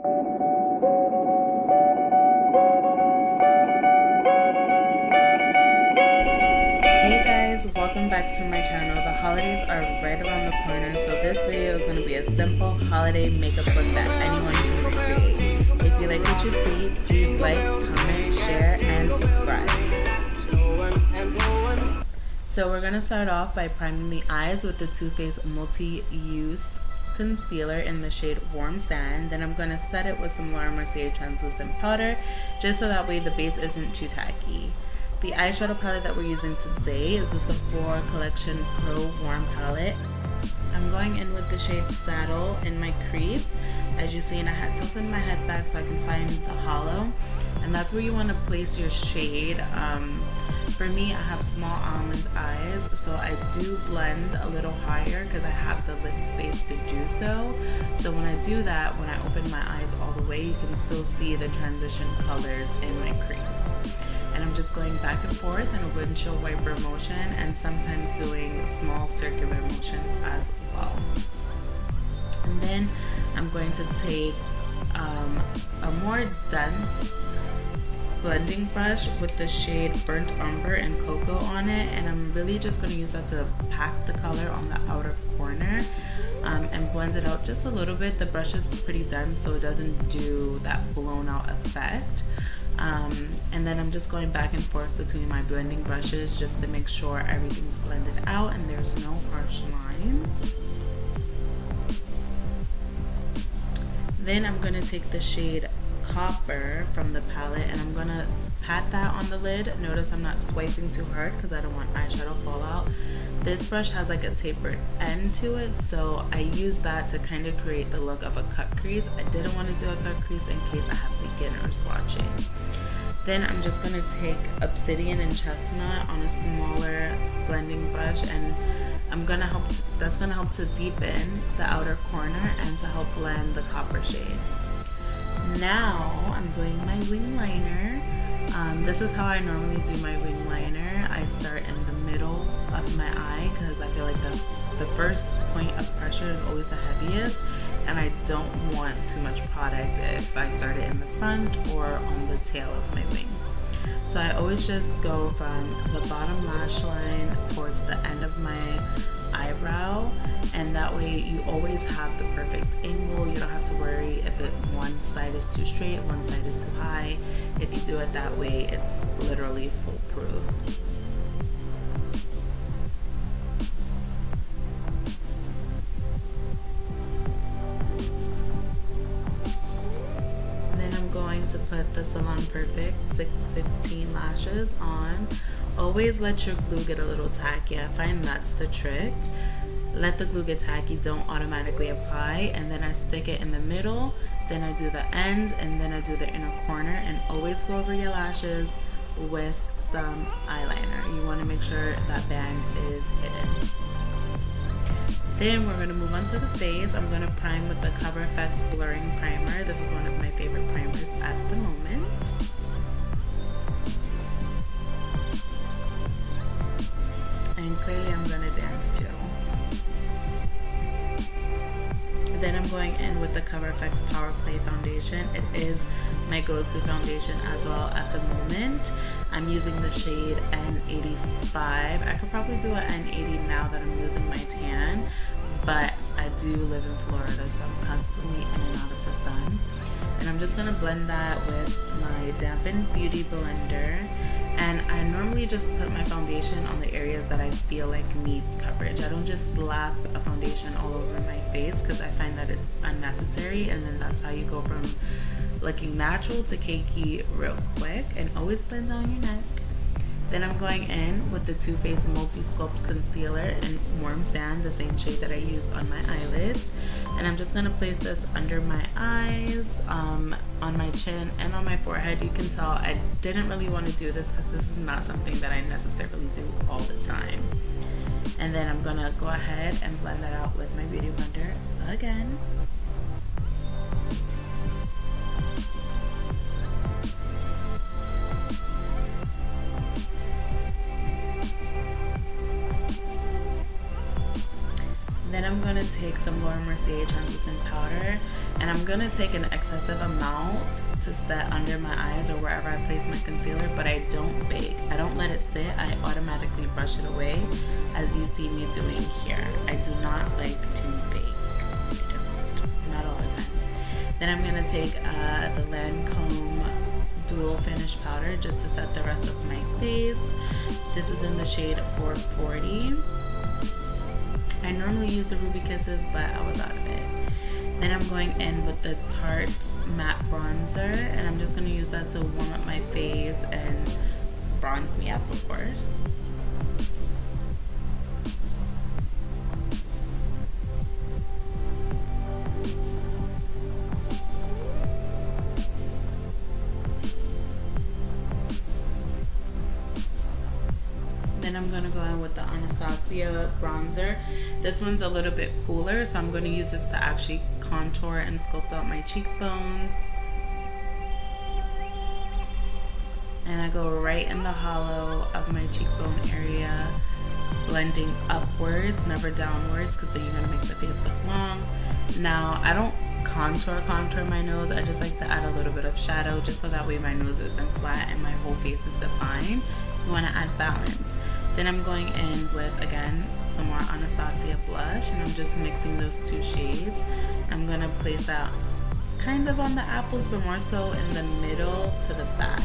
Hey guys, welcome back to my channel. The holidays are right around the corner, so this video is going to be a simple holiday makeup look that anyone can recreate. If you like what you see, please like, comment, share, and subscribe. So we're going to start off by priming the eyes with the Too Faced Multi-Use Concealer in the shade Warm Sand. Then I'm going to set it with some Laura Mercier translucent powder, just so that way the base isn't too tacky. The eyeshadow palette that we're using today is the Sephora Collection Pro Warm Palette. I'm going in with the shade Saddle in my crease. As you see, and I had tilted my head back so I can find the hollow. And that's where you want to place your shade. For me, I have small almond eyes, so I do blend a little higher because I have the lid space to do so. So when I do that, when I open my eyes all the way, you can still see the transition colors in my crease. And I'm just going back and forth in a windshield wiper motion and sometimes doing small circular motions as well. And then I'm going to take a more dense blending brush with the shade Burnt Umber and Cocoa on it, and I'm really just going to use that to pack the color on the outer corner and blend it out just a little bit. The brush is pretty dense, so it doesn't do that blown out effect. And then I'm just going back and forth between my blending brushes just to make sure everything's blended out and there's no harsh lines. Then I'm going to take the shade Copper from the palette and I'm going to pat that on the lid. Notice I'm not swiping too hard because I don't want eyeshadow fallout. This brush has like a tapered end to it, so I use that to kind of create the look of a cut crease. I didn't want to do a cut crease in case I have beginners watching. Then I'm just going to take Obsidian and Chestnut on a smaller blending brush, and that's going to help to deepen the outer corner and to help blend the copper shade. Now I'm doing my wing liner. This is how I normally do my wing liner. I start in the middle of my eye because I feel like the first point of pressure is always the heaviest, and I don't want too much product if I start it in the front or on the tail of my wing. So I always just go from the bottom lash line towards the end of my eyebrow, and that way you always have the perfect angle. You don't have to worry if one side is too straight, one side is too high. If you do it that way, it's literally foolproof. Then I'm going to put the Salon Perfect 615 lashes on. Always let your glue get a little tacky. I find that's the trick. Let the glue get tacky, don't automatically apply, and then I stick it in the middle, then I do the end, and then I do the inner corner, and always go over your lashes with some eyeliner. You want to make sure that band is hidden. Then we're going to move on to the face. I'm going to prime with the Cover FX Blurring Primer. This is one of my favorite primers at the moment. And clearly I'm going to dance too. Then I'm going in with the Cover FX Power Play Foundation. It is my go-to foundation as well at the moment. I'm using the shade N85. I could probably do an N80 now that I'm losing my tan, but I do live in Florida, so I'm constantly in and out of the sun. And I'm just going to blend that with my Dampened Beauty Blender. And I normally just put my foundation on the areas that I feel like needs coverage. I don't just slap a foundation all over my face because I find that it's unnecessary, and then that's how you go from looking natural to cakey real quick. And always blend down your neck. Then I'm going in with the Too Faced Multi-Sculpt Concealer in Warm Sand, the same shade that I used on my eyelids. And I'm just going to place this under my eyes, on my chin, and on my forehead. You can tell I didn't really want to do this because this is not something that I necessarily do all the time. And then I'm going to go ahead and blend that out with my Beauty Blender again. Then I'm going to take some Laura Mercier translucent powder, and I'm going to take an excessive amount to set under my eyes or wherever I place my concealer, but I don't bake. I don't let it sit. I automatically brush it away, as you see me doing here. I do not like to bake. I don't. Not all the time. Then I'm going to take the Lancome Dual Finish Powder just to set the rest of my face. This is in the shade 440. I normally use the Ruby Kisses, but I was out of it. Then I'm going in with the Tarte Matte Bronzer, and I'm just going to use that to warm up my face and bronze me up, of course. Then I'm going to go in with the Anastasia bronzer. This one's a little bit cooler, so I'm going to use this to actually contour and sculpt out my cheekbones. And I go right in the hollow of my cheekbone area, blending upwards, never downwards, because then you're going to make the face look long. Now, I don't contour my nose. I just like to add a little bit of shadow just so that way my nose isn't flat and my whole face is defined. You want to add balance. Then I'm going in with, again, some more Anastasia blush, and I'm just mixing those two shades. I'm going to place that kind of on the apples, but more so in the middle to the back.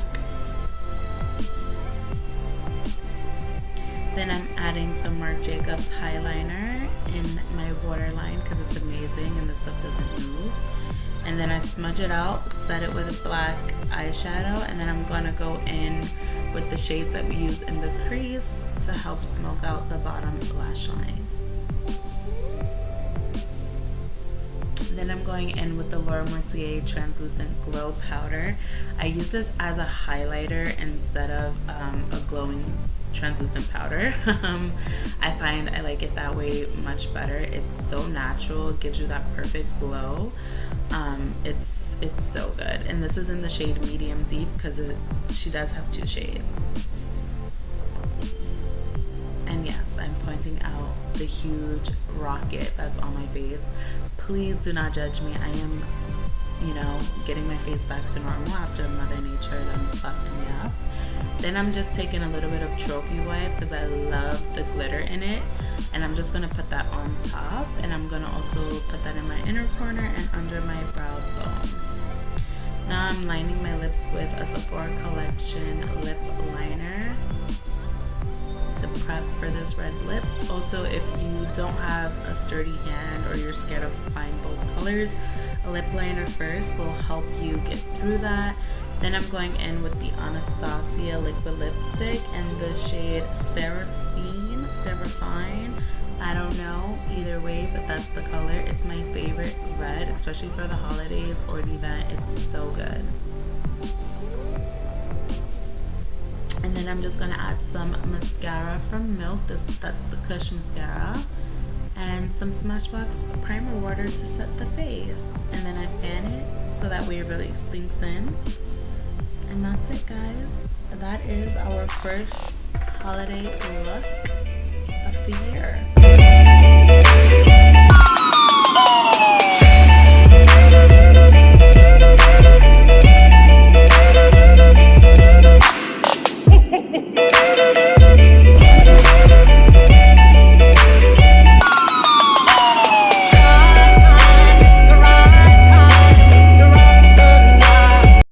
Then I'm adding some Marc Jacobs highliner in my waterline because it's amazing and the stuff doesn't move. And then I smudge it out, set it with a black eyeshadow, and then I'm going to go in with the shades that we use in the crease to help smoke out the bottom lash line. Then I'm going in with the Laura Mercier Translucent Glow Powder. I use this as a highlighter instead of a glowing translucent powder. I find I like it that way much better. It's so natural, it gives you that perfect glow. It's so good, and this is in the shade medium deep because she does have two shades. And yes, I'm pointing out the huge rocket that's on my face. Please do not judge me. I am, getting my face back to normal after Mother Nature done fucked me up. Then I'm just taking a little bit of Trophy Wife because I love the glitter in it, and I'm just going to put that on top, and I'm going to also put that in my inner corner and under my brow bone. Now I'm lining my lips with a Sephora Collection lip liner to prep for this red lips. Also, if you don't have a sturdy hand or you're scared of applying bold colors, a lip liner first will help you get through that. Then I'm going in with the Anastasia liquid lipstick and the shade Seraphine. I don't know either way, but that's the color. It's my favorite red, especially for the holidays or an event. It's so good. And then I'm just gonna add some mascara from Milk. That's the Kush mascara, and some Smashbox primer water to set the face. And then I fan it so that way it really sinks in. And that's it, guys. That is our first holiday look of the year.